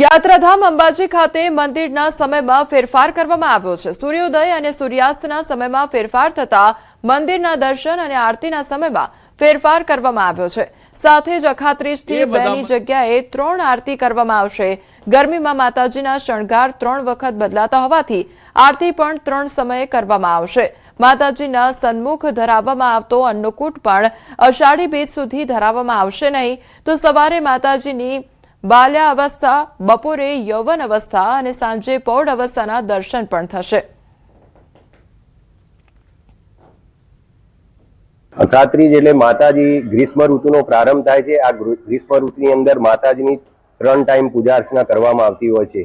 યાત્રાધામ અંબાજી ખાતે મંદિરના સમયમાં ફેરફાર કરવામાં આવ્યો છે। સૂર્યોદય અને સૂર્યાસ્તના સમયમાં ફેરફાર થતા મંદિરના દર્શન અને આરતીના સમયમાં ફેરફાર કરવામાં આવ્યો છે। સાથે જ અખાત્રીજથી 2 ની જગ્યાએ 3 આરતી કરવામાં આવશે। ગરમીમાં માતાજીના શણગાર 3 વખત બદલાતા હોવાથી આરતી પણ 3 સમયે કરવામાં આવશે। માતાજીના સન્મુખ ધરાવવામાં આવતો અન્નકૂટ પણ અષાઢી બીજ સુધી ધરાવવામાં આવશે નહીં, તો સવારે માતાજીની બાલ્યા અવસ્થા, બપોરે યૌવન અવસ્થા અને સાંજે પૌઢ અવસ્થાના દર્શન પણ થશે। અખાત્રીજ એટલે માતાજી ગ્રીષ્મ ઋતુનો પ્રારંભ થાય છે। આ ગ્રીષ્મ ઋતુની અંદર માતાજીની 3 ટાઈમ પૂજા અર્ચના કરવામાં આવતી હોય છે।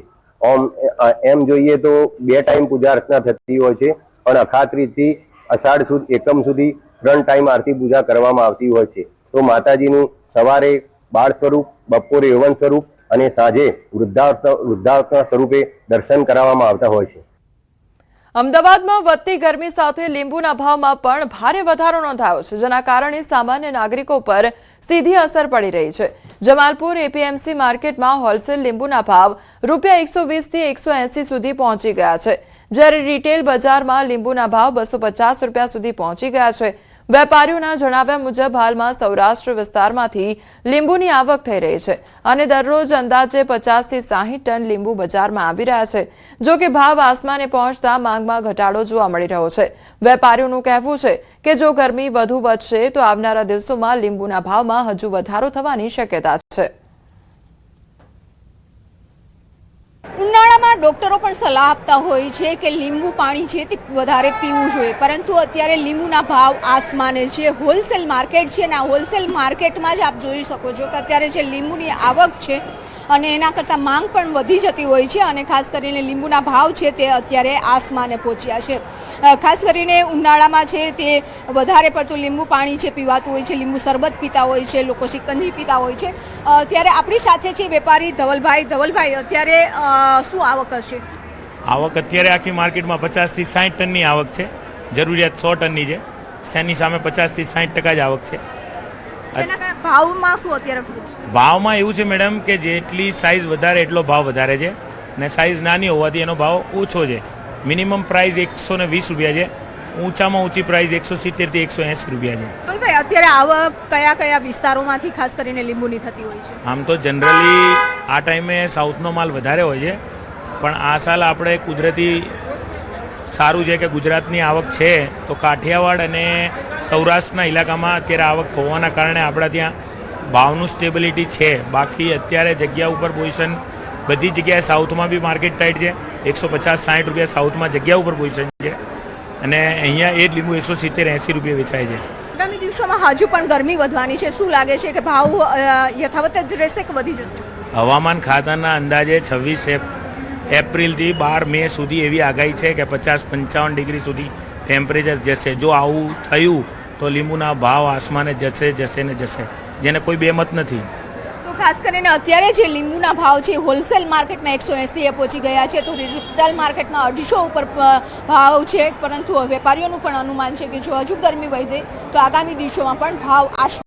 એમ જોઈએ તો 2 ટાઈમ પૂજા અર્ચના થતી હોય છે, પણ અખાત્રીજથી અષાઢ સુદ એકમ સુધી 3 ટાઈમ આરતી પૂજા કરવામાં આવતી હોય છે। તો માતાજીનું સવારે બાળ સ્વરૂપ, બપોરે યૌવન સ્વરૂપ અને સાંજે વૃદ્ધાવસ્થા સ્વરૂપે દર્શન કરાવવામાં આવતા હોય છે। અમદાવાદમાં વધતી ગરમી સાથે લીંબુના ભાવમાં પણ ભારે વધારો નોંધાયો છે, જેના કારણે સામાન્ય નાગરિકો પર સીધી અસર પડી રહી છે। જમાલપુર એપીએમસી માર્કેટમાં હોલસેલ લીંબુના ભાવ ₹120 થી 180 સુધી પહોંચી ગયા છે, જ્યારે રિટેલ બજારમાં લીંબુના ભાવ ₹250 સુધી પહોંચી ગયા છે। વેપારીઓના જણાવ્યા મુજબ હાલમાં સૌરાષ્ટ્ર વિસ્તારમાંથી લીંબુની આવક થઈ રહી છે અને દરરોજ અંદાજે 50 થી 60 ટન લીંબુ બજારમાં આવી રહ્યા છે। જો કે ભાવ આસમાને પહોંચતા માંગમાં ઘટાડો જોવા મળી રહ્યો છે। વેપારીઓનું કહેવું છે કે જો ગરમી વધુ વધશે તો આવનારા દિવસોમાં લીંબુના ભાવમાં હજુ વધારો થવાની શક્યતા છે। ઉનાળામાં ડોક્ટરો પણ સલાહ આપતા હોય છે કે લીંબુ પાણી છે તે વધારે પીવું જોઈએ, પરંતુ અત્યારે લીંબુના ભાવ આસમાને છે। હોલસેલ માર્કેટ છે અને આ હોલસેલ માર્કેટમાં જ આપ જોઈ શકો છો કે અત્યારે જે લીંબુની આવક છે અને એના કરતાં માંગ પણ વધી જતી હોય છે અને ખાસ કરીને લીંબુના ભાવ છે તે અત્યારે આસમાને પહોંચ્યા છે। ખાસ કરીને ઉનાળામાં છે તે વધારે પડતું લીંબુ પાણી છે પીવાતું હોય છે, લીંબુ શરબત પીતા હોય છે, લોકો શિકંજી પીતા હોય છે। ત્યારે આપણી સાથે છે વેપારી ધવલભાઈ, અત્યારે શું આવક હશે? આવક અત્યારે આખી માર્કેટમાં 50 થી 60 ટનની આવક છે। જરૂરિયાત 100 ટનની છે, શેની સામે 50 થી 60% જ આવક છે। ભાવમાં શું અત્યારે ભાવમાં એવું છે મેડમ કે જેટલી સાઇઝ વધારે એટલો ભાવ વધારે છે ને સાઇઝ નાની હોવાથી એનો ભાવ ઓછો છે। મિનિમમ પ્રાઇસ ₹120 છે, ઊંચામાં ઊંચી પ્રાઇસ 170 થી 180 રૂપિયા છે। ભાઈ, અત્યારે આવક કયા વિસ્તારોમાંથી ખાસ કરીને લીંબુની થતી હોય છે? આમ તો જનરલી આ ટાઈમે સાઉથનો માલ વધારે હોય છે, પણ આ સાલ આપણે કુદરતી સારું છે કે ગુજરાતની આવક છે, તો કાઠિયાવાડ અને સૌરાષ્ટ્રના ઇલાકામાં અત્યારે આવક હોવાના કારણે આપણા ત્યાં ભાવનું સ્ટેબિલિટી છે। બાકી અત્યારે જગ્યા ઉપર પોઝિશન બધી જગ્યાએ સાઉથમાં બી માર્કેટ ટાઈટ છે, 150-60 રૂપિયા સાઉથમાં જગ્યા ઉપર પોઝિશન છે અને અહીંયા એ જ લીંબુ 170-80 રૂપિયા વેચાય છે। આગામી દિવસોમાં હજુ પણ ગરમી વધવાની છે, શું લાગે છે કે ભાવ યથાવત જ રહેશે કે વધી જશે? હવામાન ખાતાના અંદાજે 26 એપ્રિલથી 12 મે સુધી એવી આગાહી છે કે 50-55 ડિગ્રી સુધી ટેમ્પરેચર જશે। જો આવું થયું તો લીંબુના ભાવ આસમાને જશે ને જશે, જેને કોઈ બેમત નથી। તો ખાસ કરીને અત્યારે જે લીંબુના ભાવ છે હોલસેલ માર્કેટમાં 180 પહોંચી ગયા છે, તો રિટેલ માર્કેટમાં 250 ઉપર ભાવ છે, પરંતુ વેપારીઓનું પણ અનુમાન છે કે જો હજુ ગરમી વધે તો આગામી દિવસોમાં પણ ભાવ